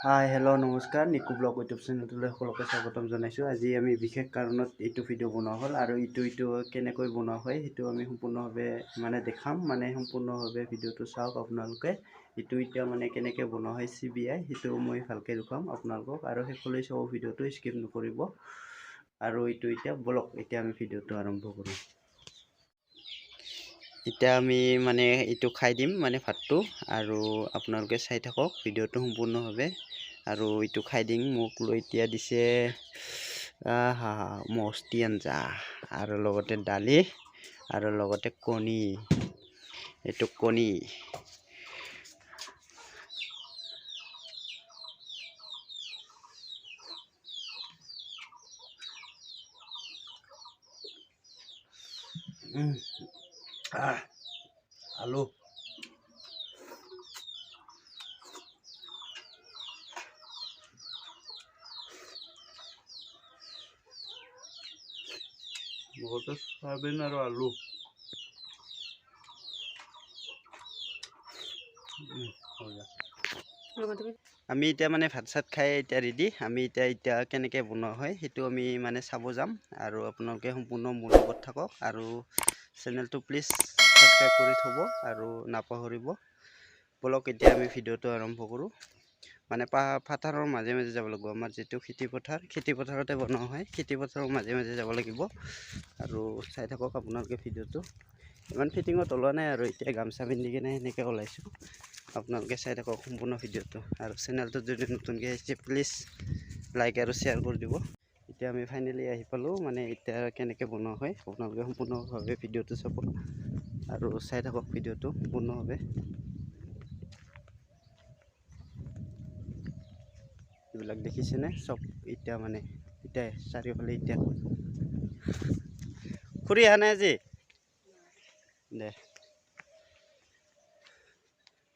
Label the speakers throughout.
Speaker 1: Hi hello' নমস্কাৰ Nico blog YouTube চেনেলটোলৈ সকলোকে স্বাগতম জনাইছোঁ। আজি আমি বিশেষ কাৰণত এইটো ভিডিঅ' বনোৱা হ'ল আৰু ইটো কেনেকৈ বনোৱা হয় সেইটো আমি সম্পূৰ্ণভাৱে দেখাম। সম্পূৰ্ণভাৱে ভিডিঅ'টো চাওক আপোনালোকে। এতিয়া কেনেকৈ বনোৱা হয় CBI সেইটো মই ভালকৈ দেখুৱাম আপোনালোকক আৰু শেষলৈ চাব ভিডিঅ'টো স্কিপ নকৰিব। আৰু এতিয়া বলক এতিয়া আমি ভিডিঅ'টো আৰম্ভ কৰোঁ। এতিয়া আমি এইটো খাই দিম ভাতটো আৰু আপোনালোকে চাই থাকক ভিডিঅ'টো সম্পূৰ্ণভাৱে। আৰু এইটো খাই দিম মোক লৈ এতিয়া দিছে মস্তি আঞ্জা আৰু লগতে দালি আৰু লগতে কণী। এইটো কণী আলু লগতে সয়াবিন আৰু আলু। আমি এতিয়া ভাত চাত খাই এতিয়া ৰেডি। আমি এতিয়া কেনেকৈ বনোৱা হয় সেইটো আমি চাব যাম আৰু আপোনালোকে সম্পূৰ্ণ মোৰ লগত থাকক আৰু চেনেলটো প্লিজ সাবস্ক্ৰাইব কৰি থ'ব আৰু নাপাহৰিব। বলক এতিয়া আমি ভিডিঅ'টো আৰম্ভ কৰোঁ। পথাৰৰ মাজে মাজে যাব লাগিব। আমাৰ যিটো খেতিপথাৰতে বনোৱা হয়। খেতিপথাৰৰ মাজে মাজে যাব লাগিব আৰু চাই থাকক আপোনালোকে ভিডিঅ'টো। ইমান ফিটিঙত ওলোৱা নাই আৰু এতিয়া গামচা পিন্ধি কিনে সেনেকৈ ওলাইছোঁ। আপোনালোকে চাই থাকক সম্পূৰ্ণ ভিডিঅ'টো আৰু চেনেলটোত যদি নতুনকৈ আহিছে প্লিজ লাইক আৰু শ্বেয়াৰ কৰি দিব। এতিয়া আমি ফাইনেলি আহি পালোঁ। এতিয়া কেনেকৈ বনোৱা হয় আপোনালোকে সম্পূৰ্ণভাৱে ভিডিঅ'টো চাব আৰু চাই থাকক ভিডিঅ'টো সম্পূৰ্ণভাৱে। এইবিলাক দেখিছেনে চব। এতিয়া চাৰিওফালে এতিয়া খুৰী অহা নাই আজি দে।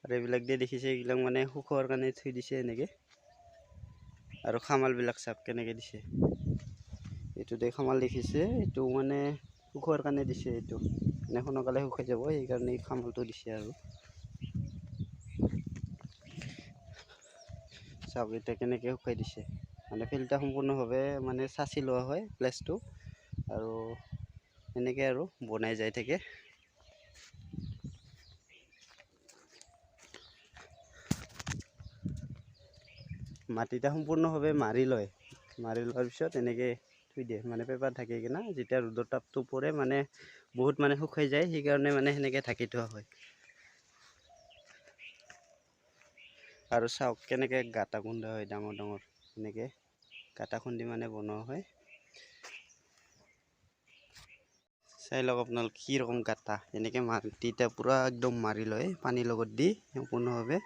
Speaker 1: আৰু এইবিলাক দেখিছে এইবিলাক শুখোৱাৰ কাৰণে থৈ দিছে এনেকৈ। আৰু খামালবিলাক চাওক কেনেকৈ দিছে। এইটো খামাল দেখিছে এইটো শুখোৱাৰ কাৰণে দিছে। এইটো সোনকালে শুকাই যাব সেইকাৰণে খামালটো দিছে আৰু চাওক এতিয়া কেনেকৈ শুকাই দিছে। ফিল্টাৰ সম্পূৰ্ণভাৱে চাচি লোৱা হয় প্লেচটো আৰু এনেকৈ আৰু বনাই যাই থাকে। মাটিটা সম্পূৰ্ণভাৱে মাৰি লয়। মাৰি লোৱাৰ পিছত এনেকৈ থৈ দিয়ে পেপাৰ ঢাকি কিনা। যেতিয়া ৰ'দৰ তাপটো পৰে বহুত শুকাই যায় সেইকাৰণে সেনেকৈ ঢাকি থোৱা হয়। আৰু চাওক কেনেকৈ গাঁটা খুন্দা হয় ডাঙৰ ডাঙৰ এনেকৈ গাঁটা খুন্দি বনোৱা হয়। চাই লওক আপোনালোকে কি ৰকম গাঁটা এনেকৈ মাটিটা পূৰা একদম মাৰি লয় পানীৰ লগত দি সম্পূৰ্ণভাৱে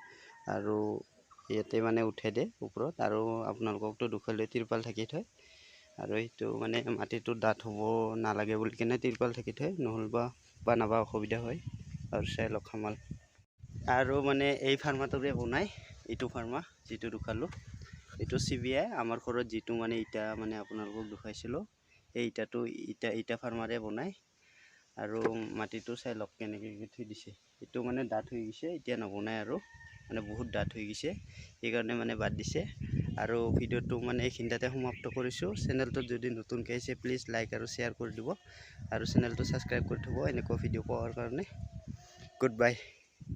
Speaker 1: আৰু ইয়াতে উঠাই দিয়ে ওপৰত আৰু আপোনালোককতো দুখালৈ তিৰপাল ঢাকি থয় আৰু সেইটো মাটিটো ডাঠ হ'ব নালাগে বুলি কেনে তিৰপাল ঢাকি থয়, নহ'লে বানাবা অসুবিধা হয়। আৰু চাই লওক খামাল আৰু এই ফাৰ্মাটোৰে বনায়। এইটো ফাৰ্মা যিটো দেখালোঁ এইটো CBI। আমাৰ ঘৰত যিটো ইটা আপোনালোকক দেখুৱাইছিলোঁ এই ইটা ফাৰ্মাৰে বনায়। আৰু মাটিটো চাই লওক কেনেকৈ থৈ দিছে। এইটো ডাঠ হৈ গৈছে এতিয়া নবনায় আৰু বহুত ডাঠ হৈ গৈছে সেইকাৰণে বাদ দিছে। আৰু ভিডিঅ'টো এইখিনিতে সমাপ্ত কৰিছোঁ। চেনেলটোত যদি নতুনকৈ আহিছে প্লিজ লাইক আৰু শ্বেয়াৰ কৰি দিব আৰু চেনেলটো ছাবস্ক্ৰাইব কৰি থ'ব এনেকুৱা ভিডিঅ' পোৱাৰ কাৰণে। Good bye.